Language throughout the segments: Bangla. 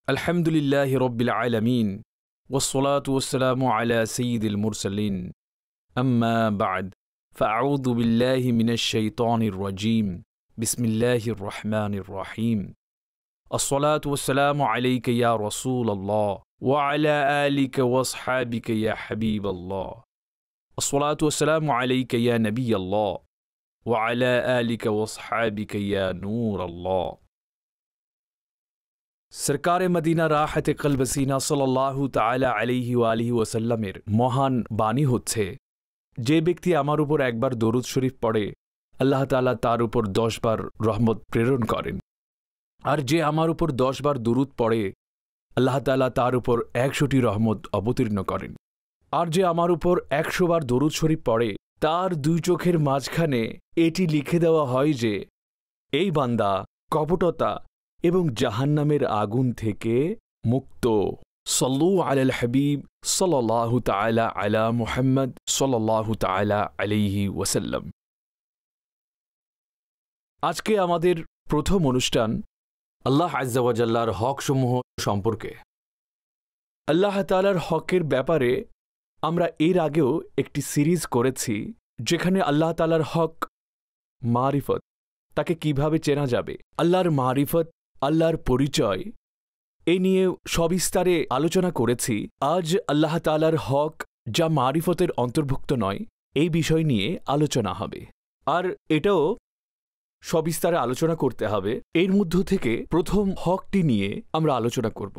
আলহামদুলিল্লাহি রব্বিল আলামিন ওয়াসসালাতু ওয়াসসালামু আলা সাইয়্যিদিল মুরসালিন আম্মা বা'দ ফাআউযু বিল্লাহি মিনাশ শাইতানির রাজীম বিসমিল্লাহির রহমানির রহিম আসসালাতু ওয়াসসালামু আলাইকা ইয়া রাসূলাল্লাহ ওয়া আলা আলিকা ওয়া আসহাবিকা ইয়া হাবিবাল্লাহ আসসালাতু ওয়াসসালামু আলাইকা ইয়া নবিয়াল্লাহ ওয়া আলা আলিকা ওয়া আসহাবিকা ইয়া নূরাল্লাহ। সরকারে মদিনা রাহতে কলব সিনা সাল্লাল্লাহু তাআলা আলাইহি ওয়া আলিহি ওয়াসাল্লামের মহান বাণী হচ্ছে, যে ব্যক্তি আমার উপর একবার দরুদ শরীফ পড়ে আল্লাহ তাআলা তার উপর 10 বার রহমত প্রেরণ করেন, আর যে আমার উপর 10 বার দরুদ পড়ে আল্লাহ তাআলা তার উপর 100টি রহমত অবতীর্ণ করেন, আর যে আমার উপর 100 বার দরুদ শরীফ পড়ে তার দুই চোখের মাঝখানে এটি লিখে দেওয়া হয় যে এই বান্দা কপটতা এবং জাহান্নামের আগুন থেকে মুক্ত। সাল্লু আলাল হাবিব সাল্লাল্লাহু তাআলা আলা মুহাম্মদ সাল্লাল্লাহু তাআলা আলাইহি ওয়াসাল্লাম। আজকে আমাদের প্রথম অনুষ্ঠান আল্লাহ আযজা ওয়া জাল্লার হকসমূহ সম্পর্কে। আল্লাহ তাআলার হকের ব্যাপারে আমরা এর আগেও একটি সিরিজ করেছি, যেখানে আল্লাহ তাআলার হক মারিফত, তাকে কিভাবে চেনা যাবে, আল্লাহর মারিফত, আল্লাহর পরিচয়, এই নিয়ে সবিস্তারে আলোচনা করেছি। আজ আল্লাহ তাআলার হক যা মারিফতের অন্তর্ভুক্ত নয়, এই বিষয় নিয়ে আলোচনা হবে, আর এটাও সবিস্তারে আলোচনা করতে হবে। এর মধ্য থেকে প্রথম হকটি নিয়ে আমরা আলোচনা করব।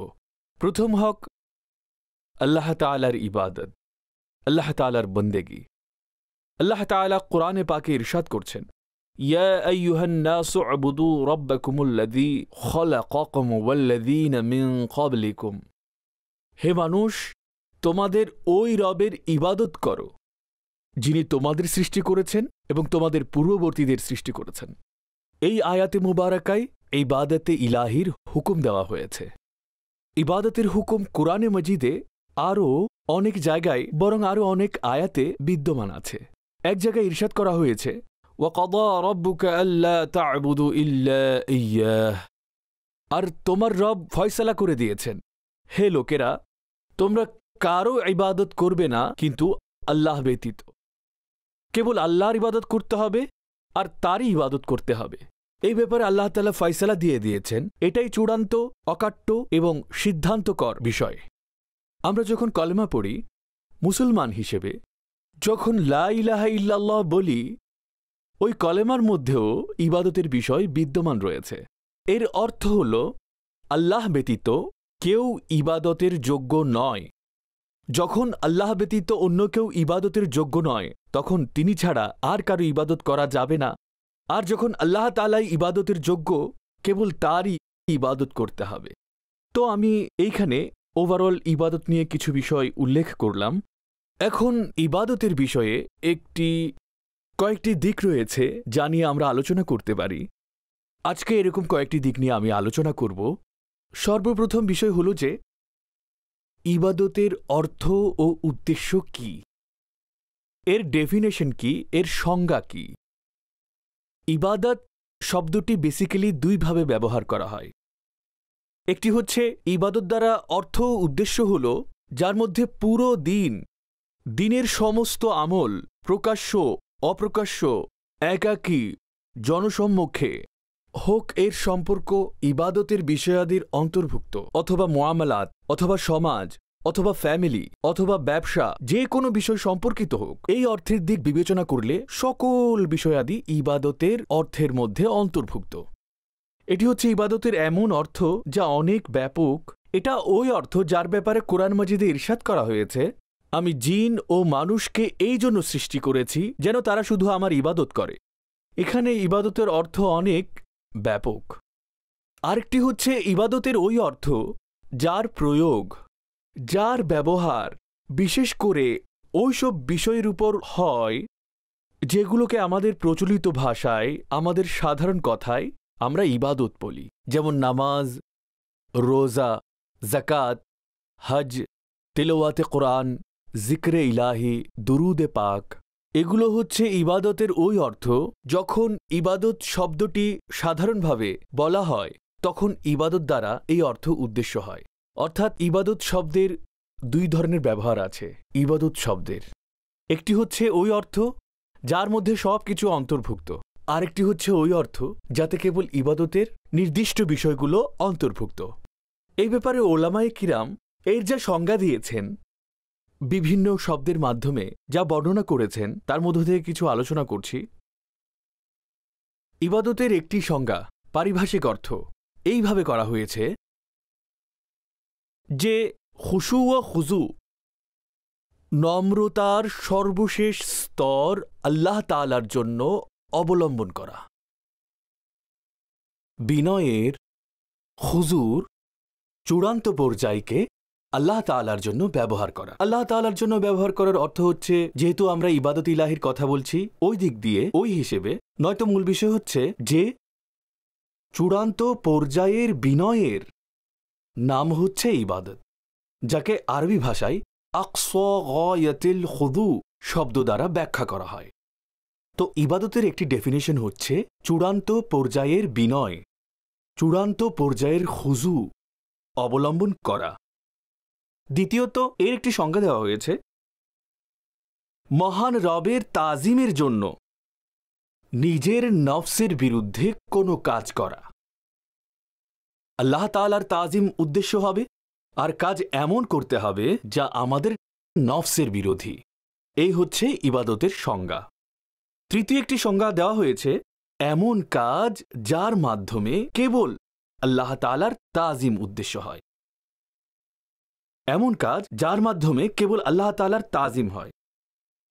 প্রথম হক আল্লাহ তাআলার ইবাদত, আল্লাহ তাআলার বন্দেগী। আল্লাহ তাআলা কোরআনে পাকে ইরশাদ করছেন, ইয়া আইয়ুহান নাসু উবুদু রাব্বাকুমুল্লাযী খালাকাকুম ওয়াল্লাযীনা মিন ক্বাবলিকুম। হে মানুষ, তোমাদের ওই রবের ইবাদত করো যিনি তোমাদের সৃষ্টি করেছেন এবং তোমাদের পূর্ববর্তীদের সৃষ্টি করেছেন। এই আয়াতে মুবারাকায় ইবাদতে ইলাহির হুকুম দেওয়া হয়েছে। ইবাদতের হুকুম কুরআনে মজিদে আরও অনেক জায়গায়, বরং আরও অনেক আয়াতে বিদ্যমান আছে। এক জায়গায় ইরশাদ করা হয়েছে, ওয়াকাদা রাব্বুকা আল্লা তা'বুদু ইল্লা ইয়্যাহ। আর তোমার রব ফয়সালা করে দিয়েছেন, হে লোকেরা, তোমরা কারো ইবাদত করবে না কিন্তু আল্লাহ ব্যতীত। কেবল আল্লাহর ইবাদত করতে হবে আর তারই ইবাদত করতে হবে। এই ব্যাপারে আল্লাহ তাআলা ফয়সালা দিয়ে দিয়েছেন। এটাই চূড়ান্ত, অকাট্য এবং সিদ্ধান্তকর বিষয়। আমরা যখন কলেমা পড়ি মুসলমান হিসেবে, যখন লা ইলাহা ইল্লাল্লাহ বলি, ওই কলেমার মধ্যেও ইবাদতের বিষয় বিদ্যমান রয়েছে। এর অর্থ হল আল্লাহ ব্যতীত কেউ ইবাদতের যোগ্য নয়। যখন আল্লাহ ব্যতীত অন্য কেউ ইবাদতের যোগ্য নয়, তখন তিনি ছাড়া আর কারো ইবাদত করা যাবে না। আর যখন আল্লাহ তাআলাই ইবাদতের যোগ্য, কেবল তারই ইবাদত করতে হবে। তো আমি এইখানে ওভারঅল ইবাদত নিয়ে কিছু বিষয় উল্লেখ করলাম। এখন ইবাদতের বিষয়ে কয়েকটি দিক রয়েছে যা নিয়ে আমরা আলোচনা করতে পারি। আজকে এরকম কয়েকটি দিক নিয়ে আমি আলোচনা করব। সর্বপ্রথম বিষয় হল যে ইবাদতের অর্থ ও উদ্দেশ্য কি, এর ডেফিনেশন কি, এর সংজ্ঞা কি। ইবাদত শব্দটি বেসিক্যালি দুইভাবে ব্যবহার করা হয়। একটি হচ্ছে ইবাদত দ্বারা অর্থ ও উদ্দেশ্য হল যার মধ্যে পুরো দিনের সমস্ত আমল, প্রকাশ্য অপ্রকাশ্য, একাকী জনসম্মুখে হোক, এর সম্পর্ক ইবাদতের বিষয়াদির অন্তর্ভুক্ত, অথবা মুআমালাত, অথবা সমাজ, অথবা ফ্যামিলি, অথবা ব্যবসা, যে কোনো বিষয় সম্পর্কিত হোক। এই অর্থের দিক বিবেচনা করলে সকল বিষয়াদি ইবাদতের অর্থের মধ্যে অন্তর্ভুক্ত। এটি হচ্ছে ইবাদতের এমন অর্থ যা অনেক ব্যাপক। এটা ওই অর্থ যার ব্যাপারে কোরআন মাজিদে ইরশাদ করা হয়েছে, আমি জিন ও মানুষকে এই জন্য সৃষ্টি করেছি যেন তারা শুধু আমার ইবাদত করে। এখানে ইবাদতের অর্থ অনেক ব্যাপক। আরেকটি হচ্ছে ইবাদতের ওই অর্থ যার প্রয়োগ, যার ব্যবহার বিশেষ করে ওইসব বিষয়ের উপর হয় যেগুলোকে আমাদের প্রচলিত ভাষায়, আমাদের সাধারণ কথায় আমরা ইবাদত বলি, যেমন নামাজ, রোজা, যাকাত, হজ, তিলাওয়াতে কোরআন, জিক্রে ইলাহি, দুরুদে পাক। এগুলো হচ্ছে ইবাদতের ওই অর্থ যখন ইবাদত শব্দটি সাধারণভাবে বলা হয় তখন ইবাদত দ্বারা এই অর্থ উদ্দেশ্য হয়। অর্থাৎ ইবাদত শব্দের দুই ধরনের ব্যবহার আছে। ইবাদত শব্দের একটি হচ্ছে ওই অর্থ যার মধ্যে সব কিছু অন্তর্ভুক্ত, আরেকটি হচ্ছে ওই অর্থ যাতে কেবল ইবাদতের নির্দিষ্ট বিষয়গুলো অন্তর্ভুক্ত। এই ব্যাপারে ওলামায়ে কিরাম এর যা সংজ্ঞা দিয়েছেন, বিভিন্ন শব্দের মাধ্যমে যা বর্ণনা করেছেন, তার মধ্য থেকে কিছু আলোচনা করছি। ইবাদতের একটি সংজ্ঞা, পারিভাষিক অর্থ এইভাবে করা হয়েছে যে খুশু ও খুজু, নম্রতার সর্বশেষ স্তর আল্লাহ তাআলার জন্য অবলম্বন করা, বিনয়ের, খুজুর চূড়ান্ত পর্যায়কে আল্লাহ তাআলার জন্য ব্যবহার করা। আল্লাহ তাআলার জন্য ব্যবহার করার অর্থ হচ্ছে, যেহেতু আমরা ইবাদত ইলাহির কথা বলছি, ওই দিক দিয়ে ওই হিসেবে নয়তো মূল বিষয় হচ্ছে যে চূড়ান্ত পর্যায়ের বিনয়ের নাম হচ্ছে ইবাদত, যাকে আরবি ভাষায় আকসা গায়াতিল খুদু শব্দ দ্বারা ব্যাখ্যা করা হয়। তো ইবাদতের একটি ডেফিনেশন হচ্ছে চূড়ান্ত পর্যায়ের বিনয়, চূড়ান্ত পর্যায়ের খুজু অবলম্বন করা। দ্বিতীয়ত এর একটি সংজ্ঞা দেওয়া হয়েছে, মহান রবের তাজিমের জন্য নিজের নফসের বিরুদ্ধে কোনো কাজ করা। আল্লাহ তাআলার তাজিম উদ্দেশ্য হবে, আর কাজ এমন করতে হবে যা আমাদের নফসের বিরোধী। এই হচ্ছে ইবাদতের সংজ্ঞা। তৃতীয় একটি সংজ্ঞা দেওয়া হয়েছে, এমন কাজ যার মাধ্যমে কেবল আল্লাহ তাআলার তাজিম উদ্দেশ্য হয়। এমন কাজ যার মাধ্যমে কেবল আল্লাহ তাআলার তাজিম হয়।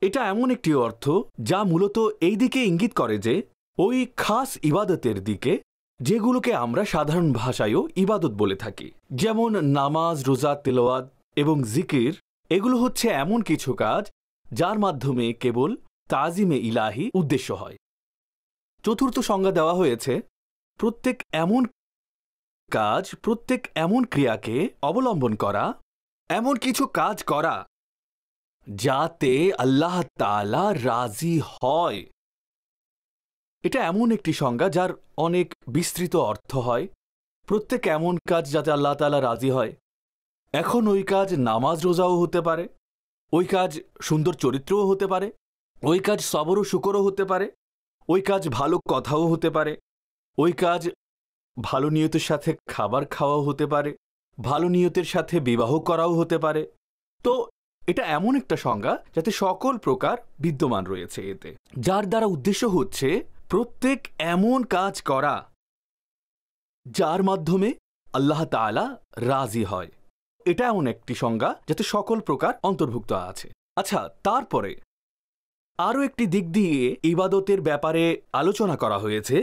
এটা এমন একটি অর্থ যা মূলত এই দিকে ইঙ্গিত করে যে ওই খাস ইবাদতের দিকে যেগুলোকে আমরা সাধারণ ভাষায়ও ইবাদত বলে থাকি, যেমন নামাজ, রোজা, তেলাওয়াত এবং জিকির। এগুলো হচ্ছে এমন কিছু কাজ যার মাধ্যমে কেবল তাজিমে ইলাহি উদ্দেশ্য হয়। চতুর্থ সংজ্ঞা দেওয়া হয়েছে, প্রত্যেক এমন কাজ, প্রত্যেক এমন ক্রিয়াকে অবলম্বন করা, এমন কিছু কাজ করা যাতে আল্লাহ তাআলা রাজি হয়। এটা এমন একটি সংজ্ঞা যার অনেক বিস্তৃত অর্থ হয়। প্রত্যেক এমন কাজ যাতে আল্লাহ তাআলা রাজি হয়। এখন ওই কাজ নামাজ রোজাও হতে পারে, ওই কাজ সুন্দর চরিত্রও হতে পারে, ওই কাজ সবর ও শুকরও হতে পারে, ওই কাজ ভালো কথাও হতে পারে, ওই কাজ ভালো নিয়তের সাথে খাবার খাওয়াও হতে পারে, ভালো নিয়তের সাথে বিবাহ করাও হতে পারে। তো এটা এমন একটা সংজ্ঞা যাতে সকল প্রকার বিদ্যমান রয়েছে এতে, যার দ্বারা উদ্দেশ্য হচ্ছে প্রত্যেক এমন কাজ করা যার মাধ্যমে আল্লাহ তাআলা রাজি হয়। এটা এমন একটি সংজ্ঞা যাতে সকল প্রকার অন্তর্ভুক্ত আছে। আচ্ছা, তারপরে আরও একটি দিক দিয়ে ইবাদতের ব্যাপারে আলোচনা করা হয়েছে,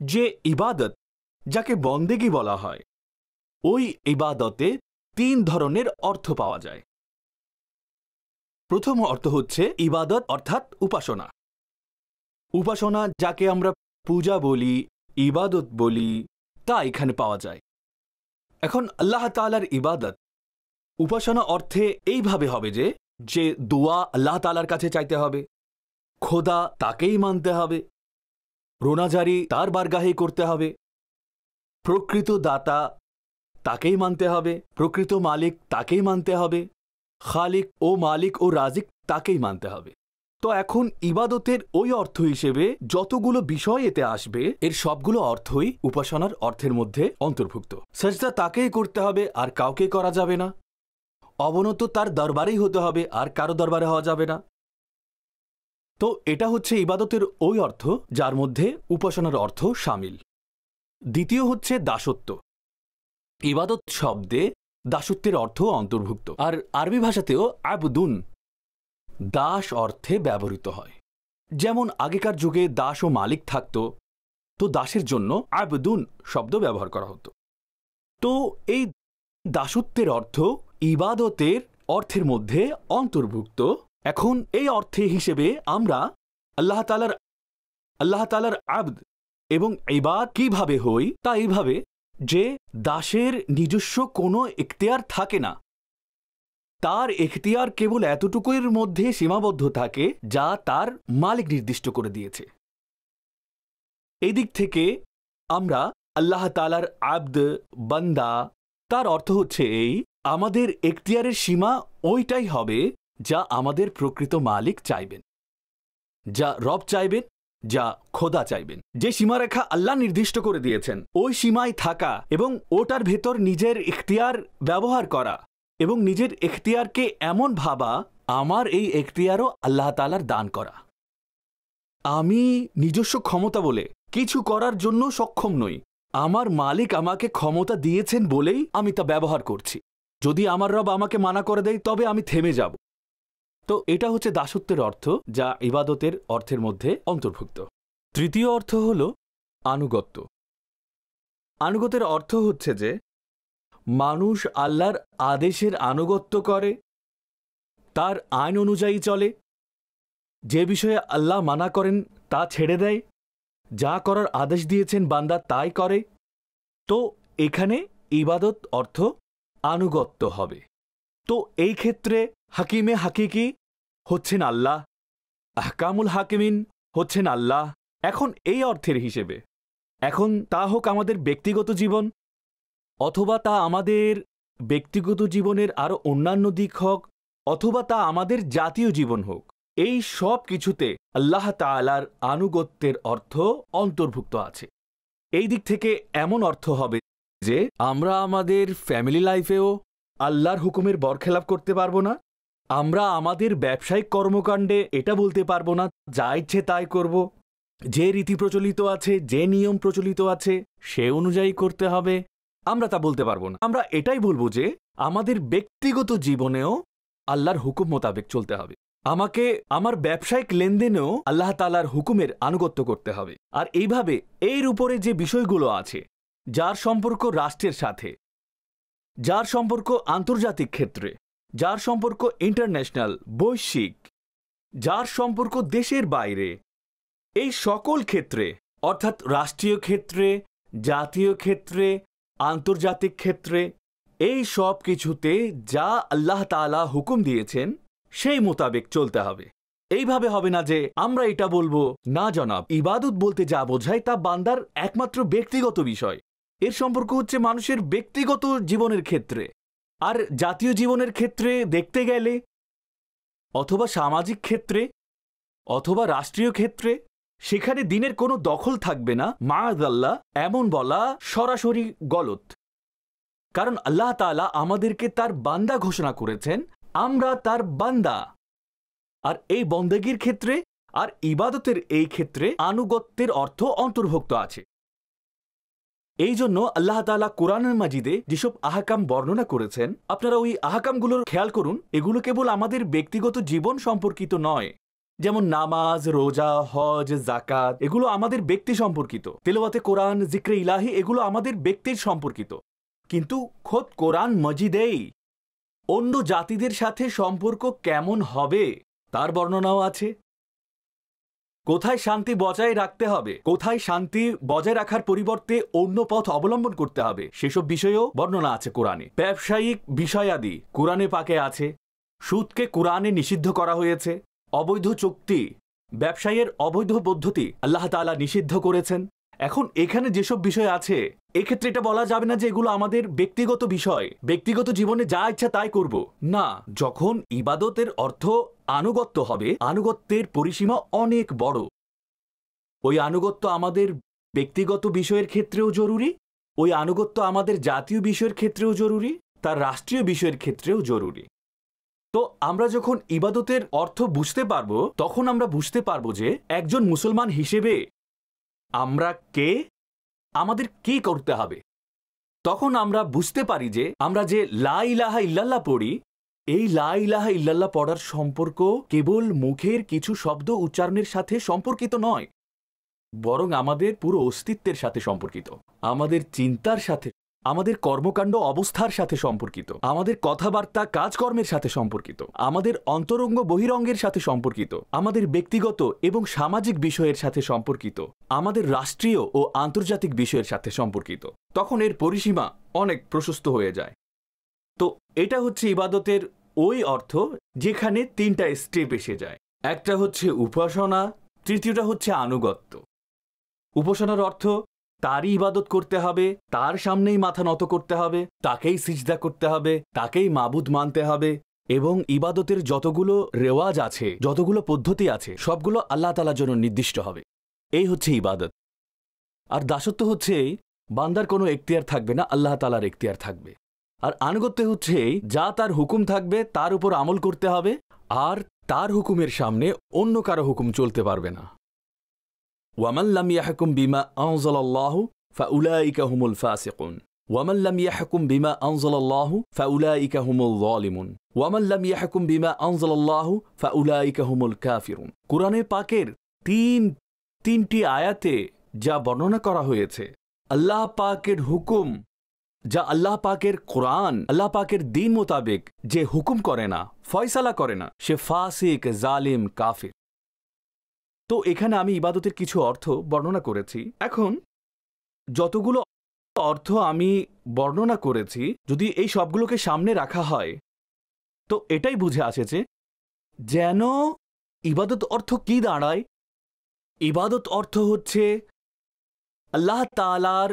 যে ইবাদত যাকে বন্দেগী বলা হয়, ওই ইবাদতে তিন ধরনের অর্থ পাওয়া যায়। প্রথম অর্থ হচ্ছে ইবাদত অর্থাৎ উপাসনা। উপাসনা যাকে আমরা পূজা বলি, ইবাদত বলি, তা এখানে পাওয়া যায়। এখন আল্লাহ তাআলার ইবাদত উপাসনা অর্থে এইভাবে হবে যে দোয়া আল্লাহ তাআলার কাছে চাইতে হবে, খোদা তাকেই মানতে হবে, রোনাজারি তার বারগাহে করতে হবে, প্রকৃত দাতা তাকেই মানতে হবে, প্রকৃত মালিক তাকেই মানতে হবে, খালিক ও মালিক ও রাজিক তাকেই মানতে হবে। তো এখন ইবাদতের ওই অর্থ হিসেবে যতগুলো বিষয় এতে আসবে, এর সবগুলো অর্থই উপাসনার অর্থের মধ্যে অন্তর্ভুক্ত। সাজদা তাকেই করতে হবে, আর কাউকে করা যাবে না। অবনত তার দরবারেই হতে হবে, আর কারো দরবারে হওয়া যাবে না। তো এটা হচ্ছে ইবাদতের ওই অর্থ যার মধ্যে উপাসনার অর্থ শামিল। দ্বিতীয় হচ্ছে দাসত্ব। ইবাদত শব্দে দাসত্বের অর্থ অন্তর্ভুক্ত, আর আরবি ভাষাতেও আবদুন দাস অর্থে ব্যবহৃত হয়। যেমন আগেকার যুগে দাস ও মালিক থাকত, তো দাসের জন্য আবদুন শব্দ ব্যবহার করা হতো। তো এই দাসত্বের অর্থ ইবাদতের অর্থের মধ্যে অন্তর্ভুক্ত। এখন এই অর্থে হিসেবে আমরা আল্লাহ তাআলার আবদ এবং ইবাদ কিভাবে হই, তা এইভাবে যে দাসের নিজস্ব কোনো ইখতিয়ার থাকে না, তার ইখতিয়ার কেবল এতটুকুর মধ্যে সীমাবদ্ধ থাকে যা তার মালিক নির্দিষ্ট করে দিয়েছে। এই দিক থেকে আমরা আল্লাহ তাআলার আবদ, বান্দা, তার অর্থ হচ্ছে এই, আমাদের এখতিয়ারের সীমা ওইটাই হবে যা আমাদের প্রকৃত মালিক চাইবেন, যা রব চাইবেন, যা খোদা চাইবেন। যে সীমারেখা আল্লাহ নির্দিষ্ট করে দিয়েছেন ওই সীমায় থাকা এবং ওটার ভেতর নিজের এখতিয়ার ব্যবহার করা এবং নিজের এখতিয়ারকে এমন ভাবা আমার এই এখতিয়ারও আল্লাহ তাআলার দান করা। আমি নিজস্ব ক্ষমতা বলে কিছু করার জন্য সক্ষম নই, আমার মালিক আমাকে ক্ষমতা দিয়েছেন বলেই আমি তা ব্যবহার করছি। যদি আমার রব আমাকে মানা করে দেয় তবে আমি থেমে যাব। তো এটা হচ্ছে দাসত্বের অর্থ, যা ইবাদতের অর্থের মধ্যে অন্তর্ভুক্ত। তৃতীয় অর্থ হল আনুগত্য। আনুগত্যের অর্থ হচ্ছে যে মানুষ আল্লাহর আদেশের আনুগত্য করে, তার আইন অনুযায়ী চলে, যে বিষয়ে আল্লাহ মানা করেন তা ছেড়ে দেয়, যা করার আদেশ দিয়েছেন বান্দা তাই করে। তো এখানে ইবাদত অর্থ আনুগত্য হবে। তো এই ক্ষেত্রে হাকিমে হাকিকি হচ্ছেন আল্লাহ, আহকামুল হাকিমিন হচ্ছেন আল্লাহ। এখন এই অর্থের হিসেবে, এখন তা হোক আমাদের ব্যক্তিগত জীবন, অথবা তা আমাদের ব্যক্তিগত জীবনের আরও অন্যান্য দিক হোক, অথবা তা আমাদের জাতীয় জীবন হোক, এই সব কিছুতে আল্লাহ তাআলার আনুগত্যের অর্থ অন্তর্ভুক্ত আছে। এই দিক থেকে এমন অর্থ হবে যে আমরা আমাদের ফ্যামিলি লাইফেও আল্লাহর হুকুমের বরখেলাপ করতে পারবো না, আমরা আমাদের ব্যবসায়িক কর্মকাণ্ডে এটা বলতে পারবো না যা ইচ্ছে তাই করব, যে রীতি প্রচলিত আছে, যে নিয়ম প্রচলিত আছে সে অনুযায়ী করতে হবে, আমরা তা বলতে পারবো না। আমরা এটাই বলবো যে আমাদের ব্যক্তিগত জীবনেও আল্লাহর হুকুম মোতাবেক চলতে হবে, আমাকে আমার ব্যবসায়িক লেনদেনেও আল্লাহ তাআলার হুকুমের আনুগত্য করতে হবে। আর এইভাবে এর উপরে যে বিষয়গুলো আছে, যার সম্পর্ক রাষ্ট্রের সাথে, যার সম্পর্ক আন্তর্জাতিক ক্ষেত্রে, যার সম্পর্ক ইন্টারন্যাশনাল বৈশ্বিক, যার সম্পর্ক দেশের বাইরে, এই সকল ক্ষেত্রে অর্থাৎ রাষ্ট্রীয় ক্ষেত্রে, জাতীয় ক্ষেত্রে, আন্তর্জাতিক ক্ষেত্রে, এই সব কিছুতে যা আল্লাহ তাআলা হুকুম দিয়েছেন সেই মোতাবেক চলতে হবে। এইভাবে হবে না যে আমরা এটা বলবো না জনাব, ইবাদত বলতে যা বোঝায় তা বান্দার একমাত্র ব্যক্তিগত বিষয়, এর সম্পর্ক হচ্ছে মানুষের ব্যক্তিগত জীবনের ক্ষেত্রে, আর জাতীয় জীবনের ক্ষেত্রে দেখতে গেলে, অথবা সামাজিক ক্ষেত্রে, অথবা রাষ্ট্রীয় ক্ষেত্রে, সেখানে দিনের কোনো দখল থাকবে না। মাআযাল্লাহ, এমন বলা সরাসরি গলত, কারণ আল্লাহ তাআলা আমাদেরকে তার বান্দা ঘোষণা করেছেন, আমরা তার বান্দা। আর এই বন্দেগীর ক্ষেত্রে আর ইবাদতের এই ক্ষেত্রে আনুগত্যের অর্থ অন্তর্ভুক্ত আছে। এই জন্য আল্লাহ তাআলা কোরআনুল মাজিদে যেসব আহকাম বর্ণনা করেছেন, আপনারা ওই আহকামগুলোর খেয়াল করুন, এগুলো কেবল আমাদের ব্যক্তিগত জীবন সম্পর্কিত নয়। যেমন নামাজ, রোজা, হজ, যাকাত, এগুলো আমাদের ব্যক্তি সম্পর্কিত। তেলাওয়াতে কোরআন, জিক্রে ইলাহি, এগুলো আমাদের ব্যক্তির সম্পর্কিত। কিন্তু খোদ কোরআন মাজিদেই অন্য জাতিদের সাথে সম্পর্ক কেমন হবে তার বর্ণনাও আছে। কোথায় শান্তি বজায় রাখতে হবে, কোথায় শান্তি বজায় রাখার পরিবর্তে অন্য পথ অবলম্বন করতে হবে, সেসব বিষয়েও বর্ণনা আছে কোরআনে। ব্যবসায়িক বিষয়াদি কোরআনে পাকে আছে। সুদকে কোরআনে নিষিদ্ধ করা হয়েছে। অবৈধ চুক্তি, ব্যবসায়ের অবৈধ পদ্ধতি আল্লাহ তাআলা নিষিদ্ধ করেছেন। এখন এখানে যেসব বিষয় আছে, এক্ষেত্রে এটা বলা যাবে না যে এগুলো আমাদের ব্যক্তিগত বিষয়, ব্যক্তিগত জীবনে যা ইচ্ছা তাই করব না। যখন ইবাদতের অর্থ আনুগত্য হবে, আনুগত্যের পরিসীমা অনেক বড়। ওই আনুগত্য আমাদের ব্যক্তিগত বিষয়ের ক্ষেত্রেও জরুরি, ওই আনুগত্য আমাদের জাতীয় বিষয়ের ক্ষেত্রেও জরুরি, তার রাষ্ট্রীয় বিষয়ের ক্ষেত্রেও জরুরি। তো আমরা যখন ইবাদতের অর্থ বুঝতে পারবো, তখন আমরা বুঝতে পারবো যে একজন মুসলমান হিসেবে আমরা কে, আমাদের কি করতে হবে। তখন আমরা বুঝতে পারি যে আমরা যে লা ইলাহা ইল্লাল্লাহ পড়ি, এই লা ইলাহা ইল্লাল্লাহ পড়ার সম্পর্ক কেবল মুখের কিছু শব্দ উচ্চারণের সাথে সম্পর্কিত নয়, বরং আমাদের পুরো অস্তিত্বের সাথে সম্পর্কিত, আমাদের চিন্তার সাথে, আমাদের কর্মকাণ্ড অবস্থার সাথে সম্পর্কিত, আমাদের কথাবার্তা কাজকর্মের সাথে সম্পর্কিত, আমাদের অন্তরঙ্গ বহিরঙ্গের সাথে সম্পর্কিত, আমাদের ব্যক্তিগত এবং সামাজিক বিষয়ের সাথে সম্পর্কিত, আমাদের রাষ্ট্রীয় ও আন্তর্জাতিক বিষয়ের সাথে সম্পর্কিত। তখন এর পরিসীমা অনেক প্রশস্ত হয়ে যায়। তো এটা হচ্ছে ইবাদতের ওই অর্থ যেখানে তিনটা স্টেপ এসে যায়। একটা হচ্ছে উপাসনা, তৃতীয়টা হচ্ছে আনুগত্য। উপাসনার অর্থ তারই ইবাদত করতে হবে, তার সামনেই মাথা নত করতে হবে, তাকেই সিজদা করতে হবে, তাকেই মাবুদ মানতে হবে, এবং ইবাদতের যতগুলো রেওয়াজ আছে, যতগুলো পদ্ধতি আছে, সবগুলো আল্লাহ তাআলার জন্য নির্দিষ্ট হবে। এই হচ্ছে ইবাদত। আর দাসত্ব হচ্ছে বান্দার কোনো এখতিয়ার থাকবে না, আল্লাহ তাআলার এখতিয়ার থাকবে। আর আনুগত্য হচ্ছে যা তার হুকুম থাকবে তার উপর আমল করতে হবে, আর তার হুকুমের সামনে অন্য কারো হুকুম চলতে পারবে না। ওয়ামান লাম ইয়াহকুম বিমা আনজালাল্লাহু ফাউলাইকা হুমুল ফাসিকুন ওয়ামান লাম ইয়াহকুম বিমা আনজালাল্লাহু ফাউলাইকা হুমুল যালিমুন ওয়ামান লাম ইয়াহকুম বিমা আনজালাল্লাহু ফাউলাইকা হুমুল কাফিরুন। কুরআনে পাকের তিনটি আয়াতে যা বর্ণনা করা হয়েছে, আল্লাহ পাকের হুকুম, যা আল্লাহ পাকের কোরআন, আল্লাহ পাকের দিন মোতাবেক যে হুকুম করে না, ফয়সালা করে না, সে ফাসিক, জালিম, কাফির। তো এখানে আমি ইবাদতের কিছু অর্থ বর্ণনা করেছি। এখন যতগুলো অর্থ আমি বর্ণনা করেছি, যদি এই সবগুলোকে সামনে রাখা হয় তো এটাই বুঝে আসেছে যেন ইবাদত অর্থ কি দাঁড়ায়। ইবাদত অর্থ হচ্ছে আল্লাহ তাআলার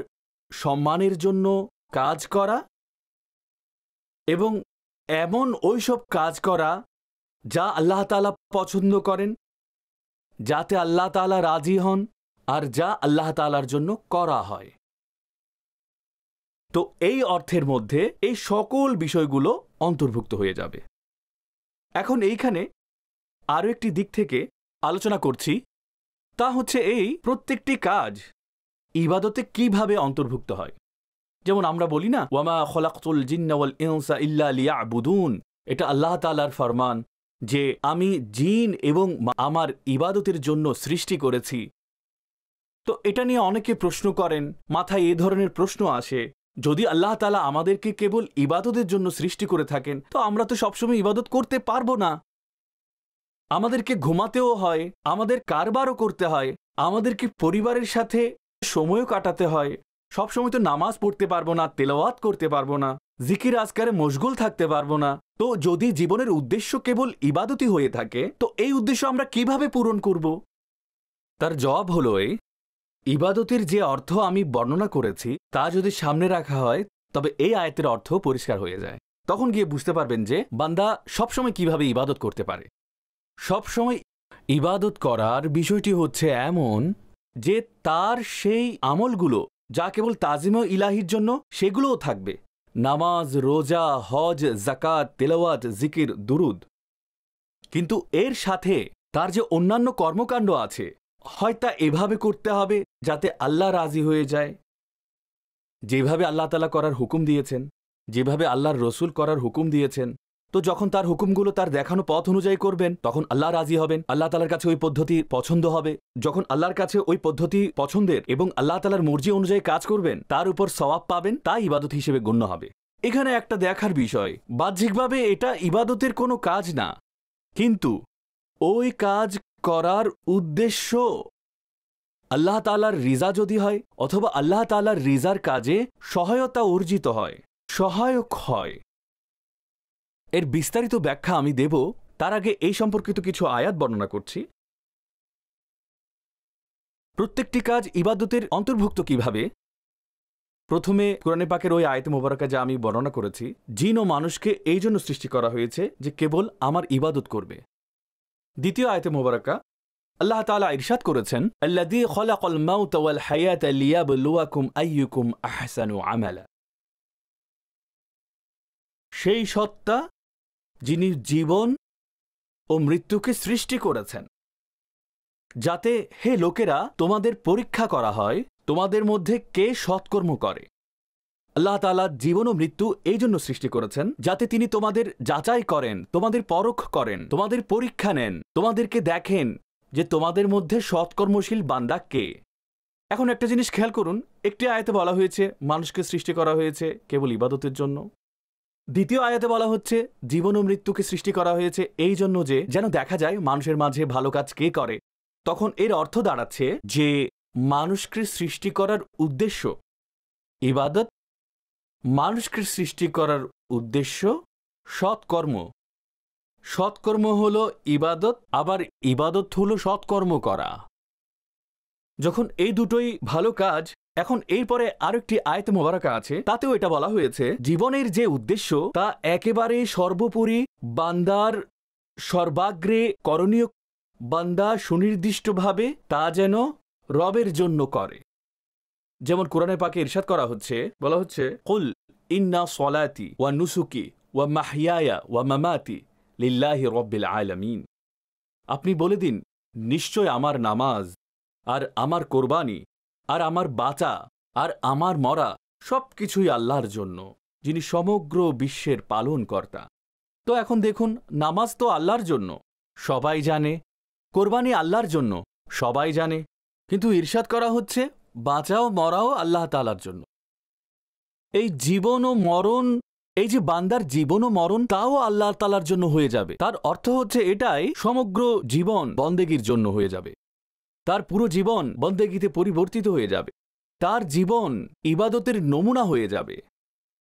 সম্মানের জন্য কাজ করা, এবং এমন ওইসব কাজ করা যা আল্লাহ তাআলা পছন্দ করেন, যাতে আল্লাহ তাআলা রাজি হন, আর যা আল্লাহ তাআলার জন্য করা হয়। তো এই অর্থের মধ্যে এই সকল বিষয়গুলো অন্তর্ভুক্ত হয়ে যাবে। এখন এইখানে আরও একটি দিক থেকে আলোচনা করছি, তা হচ্ছে এই প্রত্যেকটি কাজ ইবাদতে কিভাবে অন্তর্ভুক্ত হয়। যেমন আমরা বলি না, ওয়ামা খলাকতুল জিন্না ওয়াল ইনসা ইল্লা লিয়াবুদুন, এটা আল্লাহ তাআলার ফরমান যে আমি জিন এবং আমার ইবাদতের জন্য সৃষ্টি করেছি। তো এটা নিয়ে অনেকে প্রশ্ন করেন, মাথায় এ ধরনের প্রশ্ন আসে, যদি আল্লাহ তাআলা আমাদেরকে কেবল ইবাদতের জন্য সৃষ্টি করে থাকেন তো আমরা তো সবসময় ইবাদত করতে পারবো না। আমাদেরকে ঘুমাতেও হয়, আমাদের কারবারও করতে হয়, আমাদেরকে পরিবারের সাথে সময়ও কাটাতে হয়, সবসময় তো নামাজ পড়তে পারবো না, তেলাওয়াত করতে পারবো না, জিকির আজকারে মশগুল থাকতে পারবো না। তো যদি জীবনের উদ্দেশ্য কেবল ইবাদতই হয়ে থাকে তো এই উদ্দেশ্য আমরা কিভাবে পূরণ করব? তার জবাব হলো এই, ইবাদতের যে অর্থ আমি বর্ণনা করেছি তা যদি সামনে রাখা হয় তবে এই আয়াতের অর্থ পরিষ্কার হয়ে যায়। তখন গিয়ে বুঝতে পারবেন যে বান্দা সবসময় কিভাবে ইবাদত করতে পারে। সবসময় ইবাদত করার বিষয়টি হচ্ছে এমন যে তার সেই আমলগুলো যা কেবল তাজিম ইলাহির জন্য, সেগুলোও থাকবে। নামাজ, রোজা, হজ, যাকাত, তেলাওয়াত, জিকির, দুরুদ। কিন্তু এর সাথে তার যে অন্যান্য কর্মকাণ্ড আছে, হয় তা এভাবে করতে হবে যাতে আল্লাহ রাজি হয়ে যায়, যেভাবে আল্লাহ তাআলা করার হুকুম দিয়েছেন, যেভাবে আল্লাহর রসুল করার হুকুম দিয়েছেন। তো যখন তার হুকুমগুলো তার দেখানো পথ অনুযায়ী করবেন তখন আল্লাহ রাজি হবেন, আল্লাহ তাআলার কাছে ওই পদ্ধতি পছন্দ হবে। যখন আল্লাহর কাছে ওই পদ্ধতি পছন্দের এবং আল্লাহ তাআলার মর্জি অনুযায়ী কাজ করবেন তার উপর সওয়াব পাবেন, তাই ইবাদত হিসেবে গণ্য হবে। এখানে একটা দেখার বিষয়, বাহ্যিকভাবে এটা ইবাদতের কোনো কাজ না, কিন্তু ওই কাজ করার উদ্দেশ্য আল্লাহ তাআলার রিজা যদি হয়, অথবা আল্লাহ তাআলার রিজার কাজে সহায়তা অর্জিত হয়, সহায়ক হয়। এর বিস্তারিত ব্যাখ্যা আমি দেব, তার আগে এই সম্পর্কিত কিছু আয়াত বর্ণনা করছি। প্রত্যেকটি কাজ ইবাদতের অন্তর্ভুক্ত কিভাবে? প্রথমে কোরআনে পাকের ওই আয়াতে মোবারকা যা আমি বর্ণনা করেছি, জিন ও মানুষকে এই জন্য সৃষ্টি করা হয়েছে যে কেবল আমার ইবাদত করবে। দ্বিতীয় আয়াতে মোবারকা আল্লাহ তাআলা ইরশাদ করেছেন, আল্লাযী খলাকাল মাউতা ওয়াল হায়াতা লিয়াবলুয়াকুম আইয়ুকুম আহসানু আমালা। সেই সত্তা যিনি জীবন ও মৃত্যুকে সৃষ্টি করেছেন যাতে হে লোকেরা তোমাদের পরীক্ষা করা হয় তোমাদের মধ্যে কে সৎকর্ম করে। আল্লাহ তাআলা জীবন ও মৃত্যু এই জন্য সৃষ্টি করেছেন যাতে তিনি তোমাদের যাচাই করেন, তোমাদের পরখ করেন, তোমাদের পরীক্ষা নেন, তোমাদেরকে দেখেন যে তোমাদের মধ্যে সৎকর্মশীল বান্দা কে। এখন একটা জিনিস খেয়াল করুন, একটি আয়াতে বলা হয়েছে মানুষকে সৃষ্টি করা হয়েছে কেবল ইবাদতের জন্য, দ্বিতীয় আয়াতে বলা হচ্ছে জীবন ও মৃত্যুকে সৃষ্টি করা হয়েছে এই জন্য যে যেন দেখা যায় মানুষের মাঝে ভালো কাজ কে করে। তখন এর অর্থ দাঁড়াচ্ছে যে মানুষকে সৃষ্টি করার উদ্দেশ্য ইবাদত, মানুষকে সৃষ্টি করার উদ্দেশ্য সৎকর্ম। সৎকর্ম হলো ইবাদত, আবার ইবাদত হলো সৎকর্ম করা। যখন এই দুটোই ভালো কাজ এখন এরপরে আরেকটি আয়াত মোবারকা আছে, তাতেও এটা বলা হয়েছে জীবনের যে উদ্দেশ্য তা একেবারে সর্বোপরি বান্দার সর্বাগ্রে করণীয়, বান্দা সুনির্দিষ্টভাবে তা যেন রবের জন্য করে। যেমন কোরআনে পাকে ইরশাদ করা হচ্ছে, বলা হচ্ছে কুল ইন্না সলাতি ওয়া নুসুকি ওয়া মাহইয়ায়া ওয়া মামাতি লিল্লাহি রাব্বিল আলামিন। আপনি বলে দিন, নিশ্চয় আমার নামাজ আর আমার কোরবানি আর আমার বাঁচা আর আমার মরা সবকিছুই আল্লাহর জন্য, যিনি সমগ্র বিশ্বের পালনকর্তা। তো এখন দেখুন, নামাজ তো আল্লাহর জন্য সবাই জানে, কোরবানি আল্লাহর জন্য সবাই জানে, কিন্তু ইরশাদ করা হচ্ছে বাঁচাও মরাও আল্লাহ তাআলার জন্য। এই জীবন ও মরণ, এই যে বান্দার জীবন ও মরণ, তাও আল্লাহ তাআলার জন্য হয়ে যাবে। তার অর্থ হচ্ছে এটাই, সমগ্র জীবন বন্দেগীর জন্য হয়ে যাবে, তার পুরো জীবন বন্দেগীতে পরিবর্তিত হয়ে যাবে, তার জীবন ইবাদতের নমুনা হয়ে যাবে,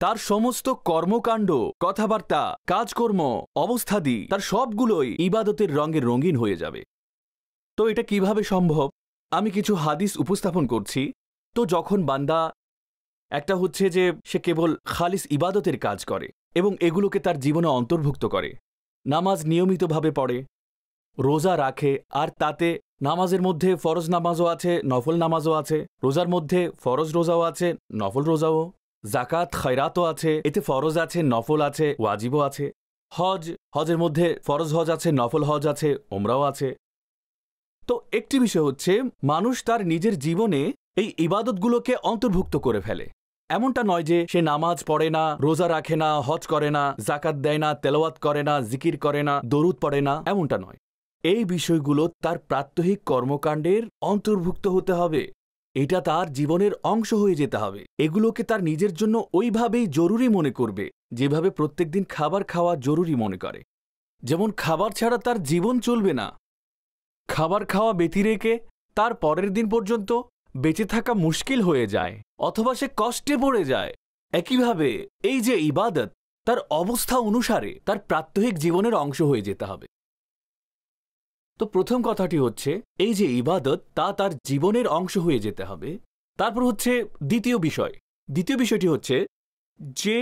তার সমস্ত কর্মকাণ্ড, কথাবার্তা, কাজকর্ম, অবস্থাদি, তার সবগুলোই ইবাদতের রঙে রঙিন হয়ে যাবে। তো এটা কিভাবে সম্ভব? আমি কিছু হাদিস উপস্থাপন করছি। তো যখন বান্দা, একটা হচ্ছে যে সে কেবল খালিস ইবাদতের কাজ করে এবং এগুলোকে তার জীবনে অন্তর্ভুক্ত করে, নামাজ নিয়মিতভাবে পড়ে, রোজা রাখে, আর তাতে নামাজের মধ্যে ফরজ নামাজও আছে, নফল নামাজও আছে, রোজার মধ্যে ফরজ রোজাও আছে, নফল রোজাও, জাকাত খয়রাতও আছে, এতে ফরজ আছে, নফল আছে, ওয়াজিবও আছে, হজের মধ্যে ফরজ হজ আছে, নফল হজ আছে, ওমরাও আছে। তো একটি বিষয় হচ্ছে, মানুষ তার নিজের জীবনে এই ইবাদতগুলোকে অন্তর্ভুক্ত করে ফেলে। এমনটা নয় যে সে নামাজ পড়ে না, রোজা রাখে না, হজ করে না, জাকাত দেয় না, তেলাওয়াত করে না, জিকির করে না, দরুদ পড়ে না, এমনটা নয়। এই বিষয়গুলো তার প্রাত্যহিক কর্মকাণ্ডের অন্তর্ভুক্ত হতে হবে, এটা তার জীবনের অংশ হয়ে যেতে হবে। এগুলোকে তার নিজের জন্য ওইভাবেই জরুরি মনে করবে যেভাবে প্রত্যেকদিন খাবার খাওয়া জরুরি মনে করে। যেমন খাবার ছাড়া তার জীবন চলবে না, খাবার খাওয়া ব্যতি রেখে তার পরের দিন পর্যন্ত বেঁচে থাকা মুশকিল হয়ে যায়, অথবা সে কষ্টে পড়ে যায়। একইভাবে এই যে ইবাদত, তার অবস্থা অনুসারে তার প্রাত্যহিক জীবনের অংশ হয়ে যেতে হবে। তো প্রথম কথাটি হচ্ছে, এই যে ইবাদত তা তার জীবনের অংশ হয়ে যেতে হবে। তারপর হচ্ছে দ্বিতীয় বিষয়টি হচ্ছে যে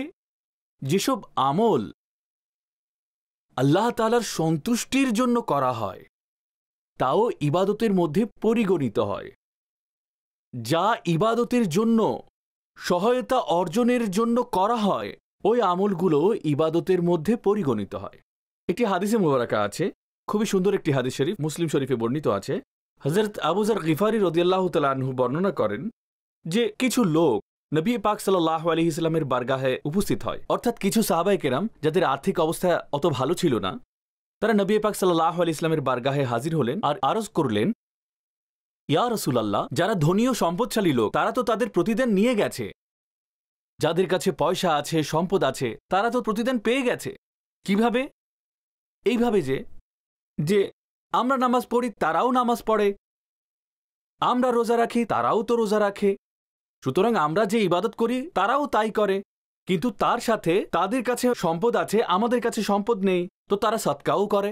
যেসব আমল আল্লাহ তাআলার সন্তুষ্টির জন্য করা হয় তাও ইবাদতের মধ্যে পরিগণিত হয়। যা ইবাদতের জন্য সহায়তা অর্জনের জন্য করা হয়, ওই আমলগুলো ইবাদতের মধ্যে পরিগণিত হয়। একটি হাদিসে মুবারাকা আছে, খুবই সুন্দর একটি হাদিস শরীফ, মুসলিম শরীফে বর্ণিত আছে। হযরত আবু যর গিফারি রাদিয়াল্লাহু তাআলা আনহু বর্ণনা করেন যে কিছু লোক নবী পাক সাল্লাল্লাহু আলাইহি সাল্লামের বারগাহে উপস্থিত হয়, অর্থাৎ কিছু সাহাবায়ে কেরাম যাদের আর্থিক অবস্থা অত ভালো ছিল না, তারা নবী পাক সাল্লাল্লাহু আলাইহি সাল্লামের বারগাহে হাজির হলেন আর আরজ করলেন, ইয়া রাসূলুল্লাহ, যারা ধনী ও সম্পদশালী লোক তারা তো তাদের প্রতিদান নিয়ে গেছে, যাদের কাছে পয়সা আছে, সম্পদ আছে, তারা তো প্রতিদান পেয়ে গেছে। কিভাবে? এইভাবে যে আমরা নামাজ পড়ি, তারাও নামাজ পড়ে, আমরা রোজা রাখি, তারাও তো রোজা রাখে, সুতরাং আমরা যে ইবাদত করি তারাও তাই করে, কিন্তু তার সাথে তাদের কাছে সম্পদ আছে, আমাদের কাছে সম্পদ নেই, তো তারা সদকাও করে।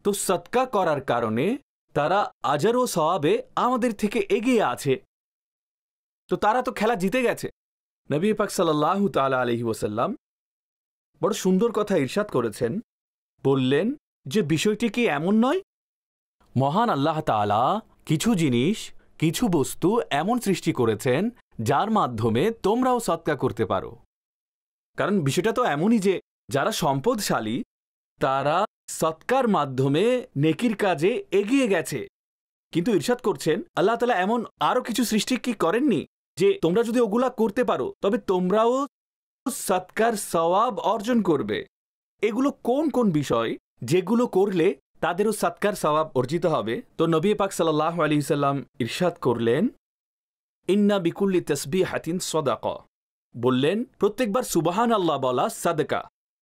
তো সদকা করার কারণে তারা আজর ও সওয়াবে আমাদের থেকে এগিয়ে আছে, তো তারা তো খেলা জিতে গেছে। নবী পাক সাল্লাল্লাহু তাআলা আলাইহি ওয়াসাল্লাম বড় সুন্দর কথা ইরশাদ করেছেন, বললেন যে বিষয়টি কি এমন নয়, মহান আল্লাহ তাআলা কিছু জিনিস, কিছু বস্তু এমন সৃষ্টি করেছেন যার মাধ্যমে তোমরাও সদকা করতে পারো। কারণ বিষয়টা তো এমনই যে যারা সম্পদশালী তারা সদকার মাধ্যমে নেকির কাজে এগিয়ে গেছে, কিন্তু ইরশাদ করছেন আল্লাহ তাআলা এমন আরো কিছু সৃষ্টি কি করেননি যে তোমরা যদি ওগুলা করতে পারো তবে তোমরাও সদকার সওয়াব অর্জন করবে। এগুলো কোন কোন বিষয় যেগুলো করলে তাদেরও সদকার সওয়াব অর্জিত হবে? তো নবী পাক সাল্লাল্লাহু আলাইহি সাল্লাম ইরশাদ করলেন, ইন্না বিকুল্লি তাসবিহাতিন সাদাকা, বললেন প্রত্যেকবার সুবহানাল্লাহ বলা সাদকা,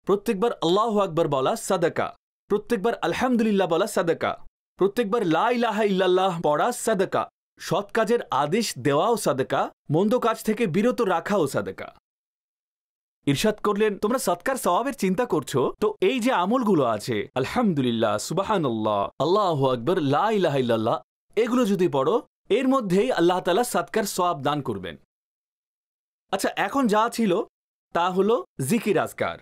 প্রত্যেকবার আল্লাহু আকবার বলা সাদকা, প্রত্যেকবার আলহামদুলিল্লাহ বলা সাদকা, প্রত্যেকবার লা ইলাহা ইল্লাল্লাহ পড়া সাদকা, সৎ কাজের আদেশ দেওয়াও সাদকা, মন্দ কাজ থেকে বিরত রাখাও সাদকা। ইরশাদ করলেন তোমরা সদকার সওয়াবের চিন্তা করছো, তো এই যে আমলগুলো আছে আলহামদুলিল্লাহ, সুবহানাল্লাহ, আল্লাহু আকবার, লা ইলাহা ইল্লাল্লাহ, এগুলো যদি পড়ো এর মধ্যেই আল্লাহ তাআলা সাদকার সওয়াব দান করবেন। আচ্ছা, এখন যা ছিল তা হলো জিকির আজকার।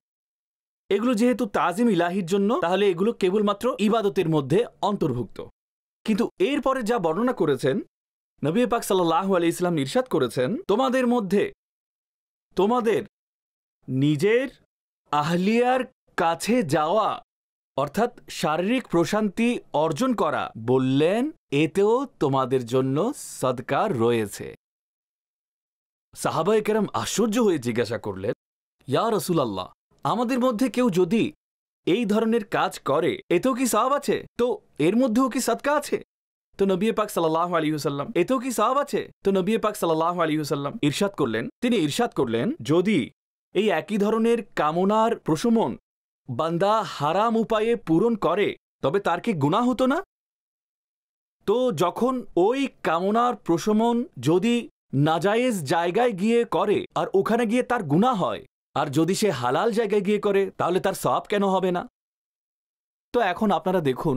এগুলো যেহেতু তাজিম ইলাহির জন্য, তাহলে এগুলো কেবলমাত্র ইবাদতের মধ্যে অন্তর্ভুক্ত। কিন্তু এরপরে যা বর্ণনা করেছেন নবী পাক সাল্লাল্লাহু আলাইহি ওয়াসাল্লাম ইরশাদ করেছেন, তোমাদের মধ্যে তোমাদের নিজের আহলিয়ার কাছে যাওয়া অর্থাৎ শারীরিক প্রশান্তি অর্জন করা, বললেন এতেও তোমাদের জন্য সদকা রয়েছে। সাহাবায়ে কেরাম আশ্চর্য হয়ে জিজ্ঞাসা করলেন, ইয়া রাসূলুল্লাহ, আমাদের মধ্যে কেউ যদি এই ধরনের কাজ করে এতেও কি সওয়াব আছে? তো এর মধ্যেও কি সদকা আছে? তো নবী পাক সাল্লাল্লাহু আলাইহি ওয়াসাল্লাম, এতেও কি সওয়াব আছে? তো নবী পাক সাল্লাল্লাহু আলাইহি ওয়াসাল্লাম তিনি ইরশাদ করলেন, যদি এই একই ধরনের কামনার প্রশমন বান্দা হারাম উপায়ে পূরণ করে তবে তার কি গুনাহ হতো না? তো যখন ওই কামনার প্রশমন যদি নাজায়েজ জায়গায় গিয়ে করে আর ওখানে গিয়ে তার গুনাহ হয়, আর যদি সে হালাল জায়গায় গিয়ে করে তাহলে তার সওয়াব কেন হবে না? তো এখন আপনারা দেখুন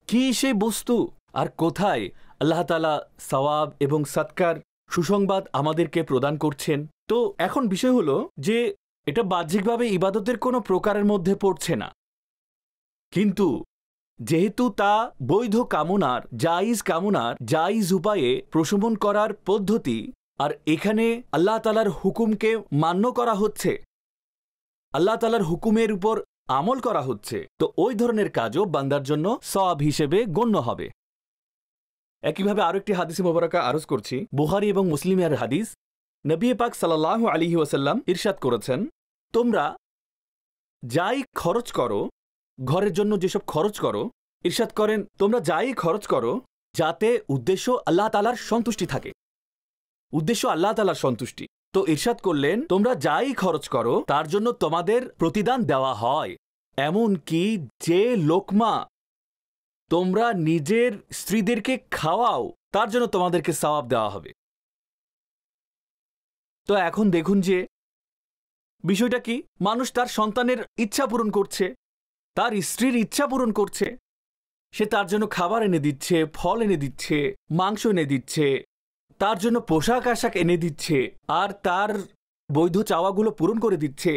কি সেই বস্তু আর কোথায় আল্লাহ তাআলা সওয়াব এবং সদকার সুসংবাদ আমাদেরকে প্রদান করছেন। তো এখন বিষয় হলো যে এটা বাহ্যিকভাবে ইবাদতের কোনো প্রকারের মধ্যে পড়ছে না, কিন্তু যেহেতু তা বৈধ কামনার জায়েজ উপায়ে প্রশমন করার পদ্ধতি, আর এখানে আল্লাহ তাআলার হুকুমকে মান্য করা হচ্ছে, আল্লাহ তাআলার হুকুমের উপর আমল করা হচ্ছে, তো ওই ধরনের কাজও বান্দার জন্য সওয়াব হিসেবে গণ্য হবে। একইভাবে আরো একটি হাদিসে মুবারাকা আরজ করছি, বুখারী এবং মুসলিমের হাদিস। নবী পাক সাল্লাল্লাহু আলাইহি ওয়াসাল্লাম ইরশাদ করেছেন, তোমরা যাই খরচ করো, ঘরের জন্য যেসব খরচ করো, ইরশাদ করেন তোমরা যাই খরচ করো যাতে উদ্দেশ্য আল্লাহ তাআলার সন্তুষ্টি থাকে, উদ্দেশ্য আল্লাহ তাআলার সন্তুষ্টি। তো ইরশাদ করলেন তোমরা যাই খরচ করো তার জন্য তোমাদের প্রতিদান দেওয়া হয়, এমন কি যে লোকমা তোমরা নিজের স্ত্রীদেরকে খাওয়াও তার জন্য তোমাদেরকে সওয়াব দেওয়া হবে। তো এখন দেখুন যে বিষয়টা কি, মানুষ তার সন্তানের ইচ্ছা পূরণ করছে, তার স্ত্রীর ইচ্ছা পূরণ করছে, সে তার জন্য খাবার এনে দিচ্ছে, ফল এনে দিচ্ছে, মাংস এনে দিচ্ছে, তার জন্য পোশাক আশাক এনে দিচ্ছে, আর তার বৈধ চাওয়াগুলো পূরণ করে দিচ্ছে।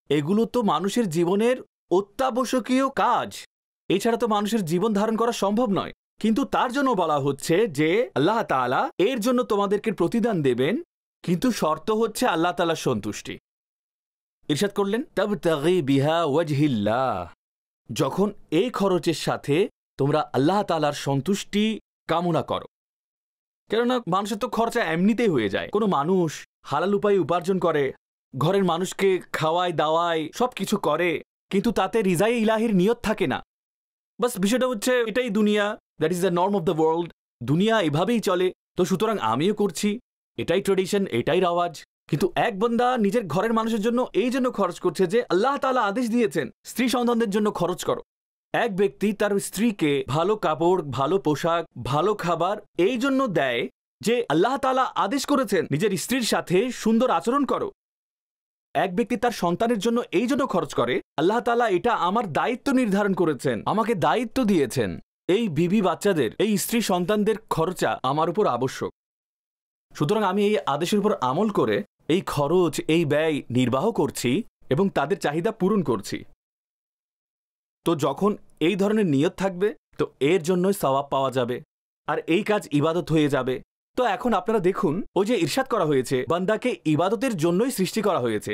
এগুলো তো মানুষের জীবনের অত্যাবশ্যকীয় কাজ, এছাড়া তো মানুষের জীবন ধারণ করা সম্ভব নয়। কিন্তু তার জন্য বলা হচ্ছে যে আল্লাহ তাআলা এর জন্য তোমাদেরকে প্রতিদান দেবেন, কিন্তু শর্ত হচ্ছে আল্লাহ তাআলার সন্তুষ্টি। ইরশাদ করলেন তাবতাগি বিহা ওয়াজহিল্লাহ, যখন এই খরচের সাথে তোমরা আল্লাহ তাআলার সন্তুষ্টি কামনা করো। কেননা মানুষের তো খরচা এমনিতেই হয়ে যায়, কোনো মানুষ হালাল উপায়ে উপার্জন করে, ঘরের মানুষকে খাওয়ায় দাওয়ায় সবকিছু করে, কিন্তু তাতে রিজায়ে ইলাহির নিয়ত থাকে না। বাস বিষয়টা হচ্ছে এটাই দুনিয়া, that is the norm of the world, দুনিয়া এভাবেই চলে, তো সুতরাং আমিও করছি, এটাই ট্রেডিশন, এটাই রাওয়াজ। কিন্তু এক বান্দা নিজের ঘরের মানুষের জন্য এই জন্য খরচ করছে যে আল্লাহ তাআলা আদেশ দিয়েছেন স্ত্রী সন্তানদের জন্য খরচ করো। এক ব্যক্তি তার স্ত্রীকে ভালো কাপড়, ভালো পোশাক, ভালো খাবার এই জন্য দেয় যে আল্লাহ তাআলা আদেশ করেছেন নিজের স্ত্রীর সাথে সুন্দর আচরণ করো। এক ব্যক্তি তার সন্তানের জন্য এই জন্য খরচ করে, আল্লাহ তাআলা এটা আমার দায়িত্ব নির্ধারণ করেছেন, আমাকে দায়িত্ব দিয়েছেন, এই বিবি বাচ্চাদের, এই স্ত্রী সন্তানদের খরচা আমার উপর আবশ্যক, সুতরাং আমি এই আদেশের উপর আমল করে এই খরচ, এই ব্যয় নির্বাহ করছি এবং তাদের চাহিদা পূরণ করছি। তো যখন এই ধরনের নিয়ত থাকবে তো এর জন্যই সওয়াব পাওয়া যাবে, আর এই কাজ ইবাদত হয়ে যাবে। তো এখন আপনারা দেখুন, ওই যে ইরশাদ করা হয়েছে বান্দাকে ইবাদতের জন্যই সৃষ্টি করা হয়েছে।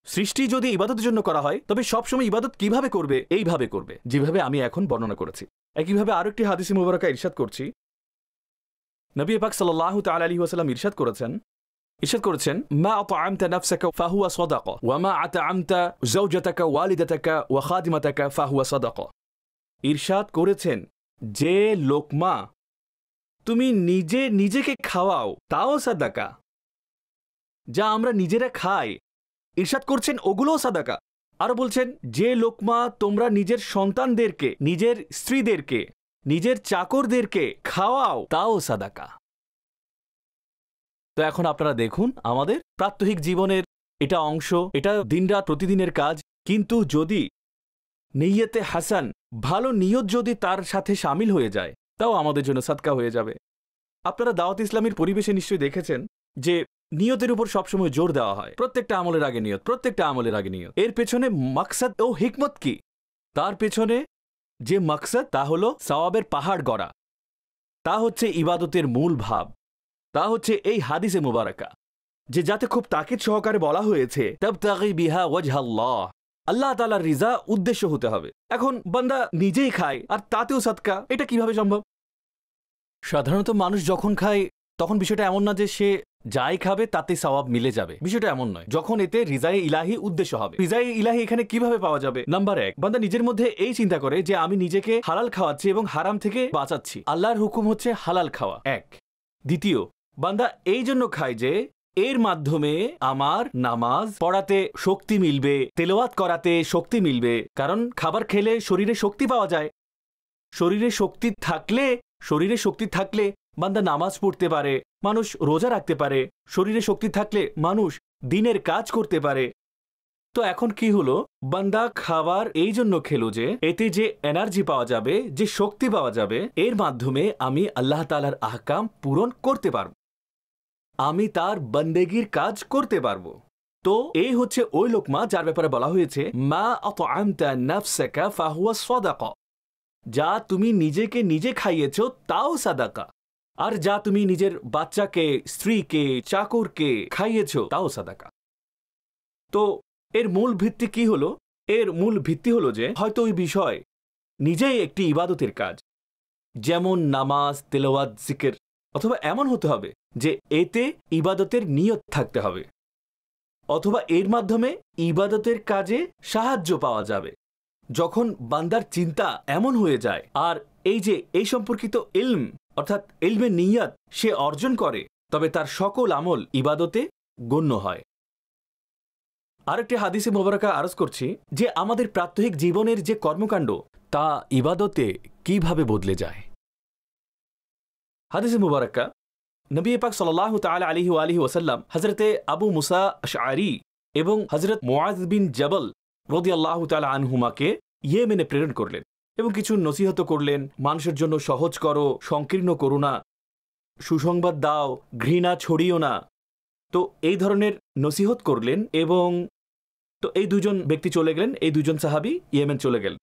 সৃষ্টি যদি ইবাদতের জন্য করা হয় তবে সবসময় ইবাদত কিভাবে করবে? এইভাবে করবে যেভাবে আমি এখন বর্ণনা করেছি। একইভাবে আরো একটি হাদিসে মুবারাকা ইরশাদ করছি, নবী পাক সাল্লাল্লাহু তাআলা আলাইহি ওয়াসাল্লাম ইরশাদ করেছেন মা আতআমতা নাফসাকা ফাহুয়া সাদাকা ওয়া মা আতআমতা যাওজাতাকা ওয়ালিদাতাকা ওয়া খাদিমাতাকা ফাহুয়া সাদাকা। ইরশাদ করেছেন যে লোকমা তুমি নিজেকে খাওয়াও তাও সাদাকা, যা আমরা নিজেরা খাই ইরশাদ করছেন ওগুলোও সাদাকা। আরো বলছেন যে লোকমা তোমরা নিজের সন্তানদেরকে, নিজের স্ত্রীদেরকে, নিজের চাকরদেরকে খাওয়াও তাও সাদাকা। তো এখন আপনারা দেখুন আমাদের প্রাত্যহিক জীবনের এটা অংশ, এটা দিনরাত প্রতিদিনের কাজ, কিন্তু যদি নিয়তে হাসান, ভালো নিয়ত যদি তার সাথে শামিল হয়ে যায় তাও আমাদের জন্য সাদকা হয়ে যাবে। আপনারা দাওয়াত ইসলামের পরিবেশে নিশ্চয়ই দেখেছেন যে নিয়তের উপর সবসময় জোর দেওয়া হয়। প্রত্যেকটা আমলের আগে নিয়ত, প্রত্যেকটা আমলের আগে নিয়ত। এর পেছনে মাকসাদ ও হিকমত কি? তার পেছনে যে মাকসাদ তা হলো সওয়াবের পাহাড় গড়া, তা হচ্ছে ইবাদতের মূল ভাব, তা হচ্ছে এই হাদিসে মুবারাকা যে যাতে খুব তাকিদ সহকারে বলা হয়েছে তাবতাগি বিহা ওয়াজহাল্লাহ, আল্লাহ তাআলার রিজা উদ্দেশ্য হতে হবে। এখন বান্দা নিজেই খায় আর তাতেও সাদকা, এটা কিভাবে সম্ভব? সাধারণত মানুষ যখন খায় তখন বিষয়টা এমন না যে সে যাই খাবে তাতে সওয়াব মিলে যাবে, বিষয়টা এমন নয়। যখন এতে রিজায়ে ইলাহি উদ্দেশ্য হবে। রিজায়ে ইলাহি এখানে কিভাবে পাওয়া যাবে? নাম্বার 1, বান্দা নিজের মধ্যে এই চিন্তা করে যে আমি নিজেকে হালাল খাওয়াচ্ছি এবং হারাম থেকে বাঁচাচ্ছি। আল্লাহর হুকুম হচ্ছে হালাল খাওয়া, 1। দ্বিতীয়, বান্দা এই জন্য খায় যে এর মাধ্যমে আমার নামাজ পড়াতে শক্তি মিলবে, তেলাওয়াত করাতে শক্তি মিলবে, কারণ খাবার খেলে শরীরে শক্তি পাওয়া যায়। শরীরে শক্তি থাকলে বান্দা নামাজ পড়তে পারে, মানুষ রোজা রাখতে পারে, শরীরে শক্তি থাকলে মানুষ দিনের কাজ করতে পারে। তো এখন কি হলো, বান্দা খাবার এই জন্য খেলো যে এতে যে এনার্জি পাওয়া যাবে, যে শক্তি পাওয়া যাবে, এর মাধ্যমে আমি আল্লাহ তাআলার আহকাম পূরণ করতে পারব, আমি তার বন্দেগীর কাজ করতে পারব। তো এই হচ্ছে ওই লোকমা যার ব্যাপারে বলা হয়েছে মা আতআমতা নাফসাকা ফাহুয়া সাদাকা, যা তুমি নিজেকে নিজে খাইয়েছো তাও সাদাকা, আর যা তুমি নিজের বাচ্চাকে, স্ত্রীকে, চাকরকে খাইয়েছো তাও সাদাকা। তো এর মূল ভিত্তি কি হলো? এর মূল ভিত্তি হলো যে হয়তো ওই বিষয় নিজেই একটি ইবাদতের কাজ, যেমন নামাজ, তেলাওয়াত, জিকির, অথবা এমন হতে হবে যে এতে ইবাদতের নিয়ত থাকতে হবে, অথবা এর মাধ্যমে ইবাদতের কাজে সাহায্য পাওয়া যাবে। যখন বান্দার চিন্তা এমন হয়ে যায় আর এই যে এই সম্পর্কিত ইলম অর্থাৎ ইলমে নিয়াত সে অর্জন করে, তবে তার সকল আমল ইবাদতে গণ্য হয়। আরেকটি হাদিসে মোবারকা আরজ করছি যে আমাদের প্রাত্যহিক জীবনের যে কর্মকাণ্ড তা ইবাদতে কিভাবে বদলে যায়। হাদিসে মোবারকা নবী পাক সাল্লাল্লাহু তাআলা আলাইহি ওয়া আলিহি ওয়াসাল্লাম হযরতে আবু মুসা আশআরি এবং হযরত মুআয বিন জাবাল রাদিয়াল্লাহু তাআলা আনহুমাকে ইয়েমেনে প্রেরণ করলেন এবং কিছু নসিহত করলেন। মানুষের জন্য সহজ করো, সংকীর্ণ করো না, সুসংবাদ দাও, ঘৃণা ছড়িও না। তো এই ধরনের নসিহত করলেন এবং তো এই দুজন ব্যক্তি চলে গেলেন, এই দুজন সাহাবী ইয়েমেন চলে গেলেন।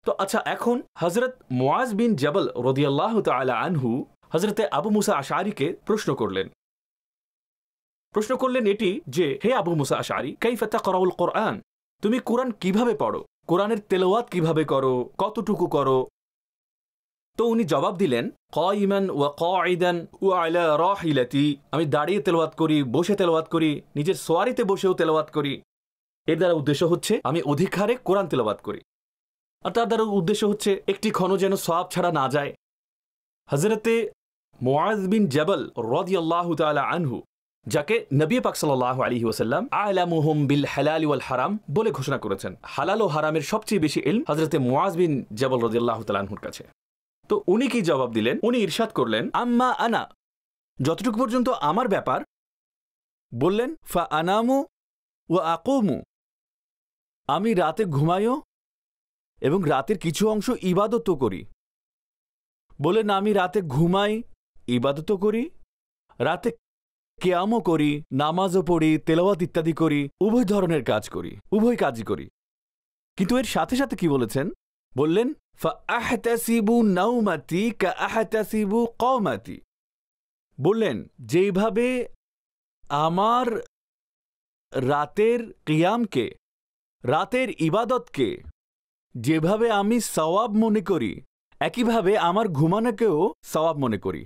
তো আচ্ছা, এখন হযরত মুআয বিন জাবাল রাদিয়াল্লাহু তাআলা আনহু হযরতে আবু মুসা আশআরিকে প্রশ্ন করলেন এটি যে, হে আবু মুসা আশআরি, কাইফা তাকরাউল কুরআন, তুমি কুরআন কিভাবে পড়ো, কোরআনের তেলাওয়াত কিভাবে করো, কতটুকু করো? তো উনি জবাব দিলেন, কাইমান ওয়া কাঈদান ওয়া আলা রাহিলাতি, আমি দাঁড়িয়ে তেলাওয়াত করি, বসে তেলাওয়াত করি, নিজের সোয়ারিতে বসেও তেলাওয়াত করি। এর দ্বারা উদ্দেশ্য হচ্ছে আমি অধিক হারে কোরআন তেলাওয়াত করি, আর তার দ্বারা উদ্দেশ্য হচ্ছে একটি ক্ষণ যেন সওয়াব ছাড়া না যায়। হযরতে মুআয বিন জাবাল রাদিয়াল্লাহু তাআলা আনহু, যাকে নবী পাক সাল্লাল্লাহু আলাইহি ওয়াসাল্লাম আ'লামুহুম বিল হালাল ওয়াল হারাম বলে ঘোষণা করেছেন, হালাল ও হারামের সবচেয়ে বেশি ইলম হযরতে মুআয বিন জাবাল রাদিয়াল্লাহু তাআলা আনহুর কাছে। তো উনি কি জবাব দিলেন? উনি ইরশাদ করলেন, আম্মা আনা, যতটুকু পর্যন্ত আমার ব্যাপার, বললেন ফা আনামু ওয়া আকুমু, আমি রাতে ঘুমাইও এবং রাতের কিছু অংশ ইবাদতও করি। বলেন আমি রাতে ঘুমাই, ইবাদতও করি, রাতে কিয়ামও করি, নামাজও পড়ি, তেলাওয়াত ইত্যাদি করি, উভয় ধরনের কাজ করি, উভয় কাজই করি। কিন্তু এর সাথে সাথে কি বলেছেন? বললেন ফাআহতাসিবু নাওমাতি কাআহতাসিবু কওমাতি, বললেন যেইভাবে আমার রাতের কিয়ামকে, রাতের ইবাদতকে যেভাবে আমি সওয়াব মনে করি, একইভাবে আমার ঘুমানোকেও সওয়াব মনে করি,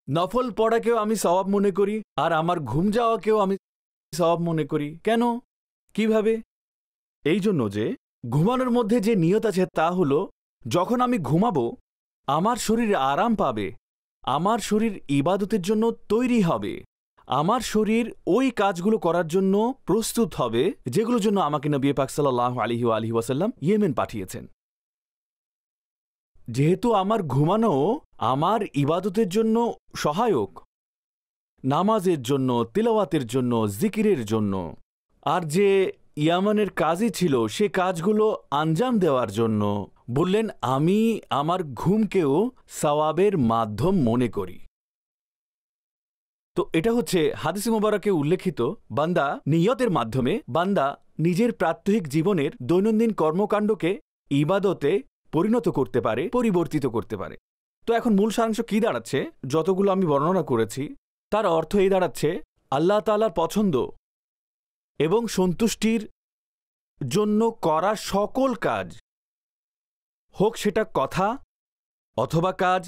নফল পড়াকেও আমি সওয়াব মনে করি, আর আমার ঘুম যাওয়াকেও আমি সওয়াব মনে করি। কেন? কিভাবে? এই জন্য যে ঘুমানোর মধ্যে যে নিয়ত আছে তা হলো, যখন আমি ঘুমাবো আমার শরীর আরাম পাবে, আমার শরীর ইবাদতের জন্য তৈরি হবে, আমার শরীর ওই কাজগুলো করার জন্য প্রস্তুত হবে যেগুলোর জন্য আমাকে নবী পাক সাল্লাল্লাহু আলাইহি ওয়া আলিহি ওয়াসাল্লাম ইয়েমেন পাঠিয়েছেন। যেহেতু আমার ঘুমানো আমার ইবাদতের জন্য সহায়ক, নামাজের জন্য, তিলাওয়াতের জন্য, জিকিরের জন্য, আর যে ইয়ামানের কাজই ছিল সে কাজগুলো আঞ্জাম দেওয়ার জন্য, বললেন, আমি আমার ঘুমকেও সওয়াবের মাধ্যম মনে করি। তো এটা হচ্ছে হাদিস মুবারকে উল্লেখিত, বান্দা নিয়তের মাধ্যমে বান্দা নিজের প্রাত্যহিক জীবনের দৈনন্দিন কর্মকাণ্ডকে ইবাদতে পরিণত করতে পারে, পরিবর্তিত করতে পারে। তো এখন মূল সারাংশ কি দাঁড়াচ্ছে? যতগুলো আমি বর্ণনা করেছি তার অর্থ এই দাঁড়াচ্ছে, আল্লাহ তাআলার পছন্দ এবং সন্তুষ্টির জন্য করা সকল কাজ, হোক সেটা কথা অথবা কাজ,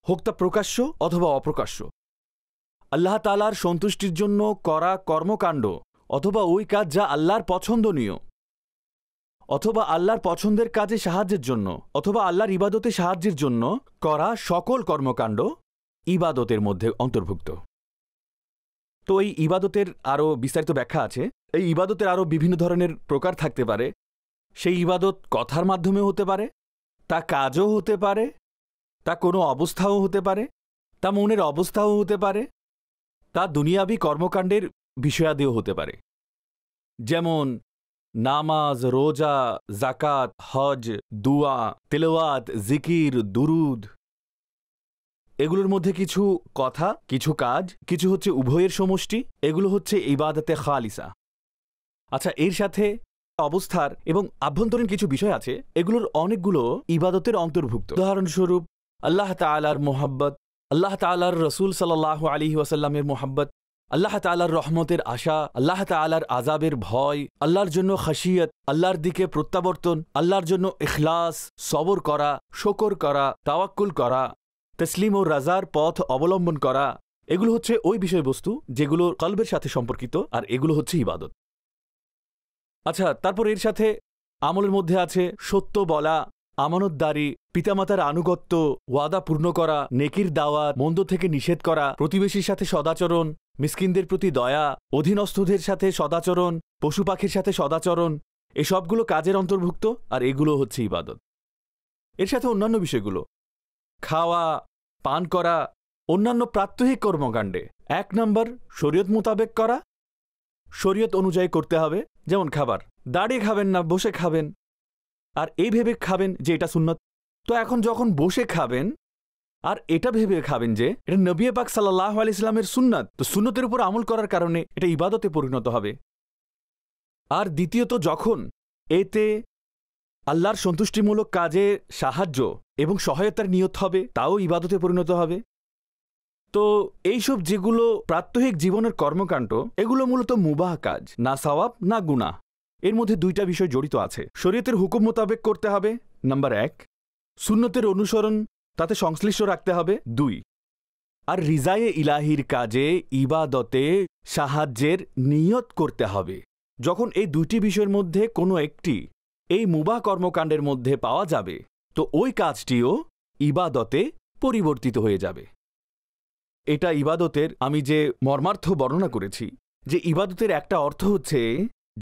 হোক তা প্রকাশ্য অথবা অপ্রকাশ্য, আল্লাহ তাআলার সন্তুষ্টির জন্য করা কর্মকাণ্ড অথবা ওই কাজ যা আল্লাহর পছন্দনীয়, অথবা আল্লাহর পছন্দের কাজে সাহায্যের জন্য, অথবা আল্লাহর ইবাদতে সাহায্যের জন্য করা সকল কর্মকাণ্ড ইবাদতের মধ্যে অন্তর্ভুক্ত। তো এই ইবাদতের আরও বিস্তারিত ব্যাখ্যা আছে। এই ইবাদতের আরও বিভিন্ন ধরনের প্রকার থাকতে পারে। সেই ইবাদত কথার মাধ্যমে হতে পারে, তা কাজও হতে পারে, তা কোনো অবস্থাও হতে পারে, তা মনের অবস্থাও হতে পারে, তা দুনিয়াবি কর্মকাণ্ডের বিষয়াদিও হতে পারে, যেমন নামাজ, রোজা, জাকাত, হজ, দুয়া, তেলাওয়াত, জিকির, দুরুদ। এগুলোর মধ্যে কিছু কথা, কিছু কাজ, কিছু হচ্ছে উভয়ের সমষ্টি। এগুলো হচ্ছে ইবাদতে খালিসা। আচ্ছা, এর সাথে অবস্থার এবং আভ্যন্তরীণ কিছু বিষয় আছে, এগুলোর অনেকগুলো ইবাদতের অন্তর্ভুক্ত। উদাহরণস্বরূপ আল্লাহ তাআলার মোহাব্বত, আল্লাহ তাআলার রসুল সাল্লাল্লাহু আলাইহি ওয়াসাল্লামের মোহাব্বত, আল্লাহ তাআলার রহমতের আশা, আল্লাহ তাআলার আযাবের ভয়, আল্লাহর জন্য খাশিয়ত, আল্লাহর দিকে প্রত্যাবর্তন, আল্লাহর জন্য ইখলাস, সবর করা, শকর করা, তাওয়াক্কুল করা, তসলিম ও রাজার পথ অবলম্বন করা। এগুলো হচ্ছে ওই বিষয়বস্তু যেগুলো কলবের সাথে সম্পর্কিত, আর এগুলো হচ্ছে ইবাদত। আচ্ছা, তারপর এর সাথে আমলের মধ্যে আছে সত্য বলা, আমানতদারি, পিতামাতার আনুগত্য, ওয়াদা পূর্ণ করা, নেকির দাওয়াত, মন্দ থেকে নিষেধ করা, প্রতিবেশীর সাথে সদাচরণ, মিসকিনদের প্রতি দয়া, অধীনস্থদের সাথে সদাচরণ, পশু পাখির সাথে সদাচরণ। এসবগুলো কাজের অন্তর্ভুক্ত, আর এগুলো হচ্ছে ইবাদত। এর সাথে অন্যান্য বিষয়গুলো, খাওয়া, পান করা, অন্যান্য প্রাত্যহিক কর্মকাণ্ডে ১ নম্বর শরীয়ত মোতাবেক করা, শরীয়ত অনুযায়ী করতে হবে। যেমন খাবার, দাঁড়িয়ে খাবেন না, বসে খাবেন, আর এই ভেবে খাবেন যে এটা সুন্নত। তো এখন যখন বসে খাবেন আর এটা ভেবে খাবেন যে এটা নবী পাক সাল্লাল্লাহু আলাইহি ওয়াসাল্লামের সুন্নাত, তো সুন্নতের উপর আমল করার কারণে এটা ইবাদতে পরিণত হবে। আর দ্বিতীয়ত, যখন এতে আল্লাহর সন্তুষ্টিমূলক কাজে সাহায্য এবং সহায়তার নিয়ত হবে, তাও ইবাদতে পরিণত হবে। তো এইসব যেগুলো প্রাত্যহিক জীবনের কর্মকাণ্ড, এগুলো মূলত মুবাহ কাজ, না সওয়াব না গুনাহ। এর মধ্যে দুইটা বিষয় জড়িত আছে। শরীয়তের হুকুম মোতাবেক করতে হবে, নাম্বার ১। সুন্নতের অনুসরণ তাতে সংশ্লিষ্ট রাখতে হবে, ২। আর রিজায়ে ইলাহির কাজে ইবাদতে সাহায্যের নিয়ত করতে হবে। যখন এই দুটি বিষয়ের মধ্যে কোনো একটি এই মুবাহ কর্মকাণ্ডের মধ্যে পাওয়া যাবে, তো ওই কাজটিও ইবাদতে পরিবর্তিত হয়ে যাবে। এটা ইবাদতের আমি যে মর্মার্থ বর্ণনা করেছি, যে ইবাদতের একটা অর্থ হচ্ছে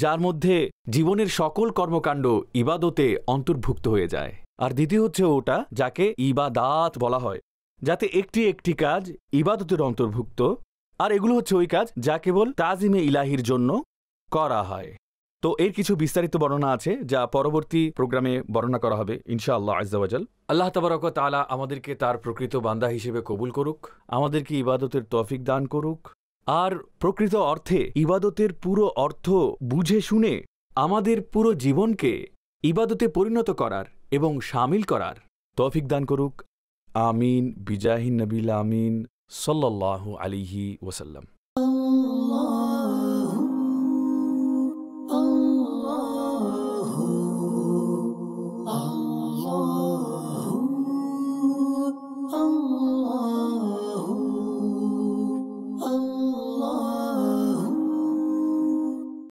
যার মধ্যে জীবনের সকল কর্মকাণ্ড ইবাদতে অন্তর্ভুক্ত হয়ে যায়, আর দ্বিতীয় হচ্ছে ওটা যাকে ইবাদাত বলা হয়, যাতে একটি একটি কাজ ইবাদতের অন্তর্ভুক্ত, আর এগুলো হচ্ছে ওই কাজ যা কেবল তাজিমে ইলাহির জন্য করা হয়। তো এর কিছু বিস্তারিত বর্ণনা আছে যা পরবর্তী প্রোগ্রামে বর্ণনা করা হবে ইনশাআল্লাহ আজ্জা ওয়াজাল। আল্লাহ তাবারক ওয়া তাআলা আমাদেরকে তার প্রকৃত বান্দা হিসেবে কবুল করুক, আমাদেরকে ইবাদতের তৌফিক দান করুক, আর প্রকৃত অর্থে ইবাদতের পুরো অর্থ বুঝে শুনে আমাদের পুরো জীবনকে ইবাদতে পরিণত করার এবং শামিল করার তৌফিক দান করুক। আমিন বিজাহিন নবিল আমিন সাল্লাল্লাহু আলাইহি ওয়াসাল্লাম।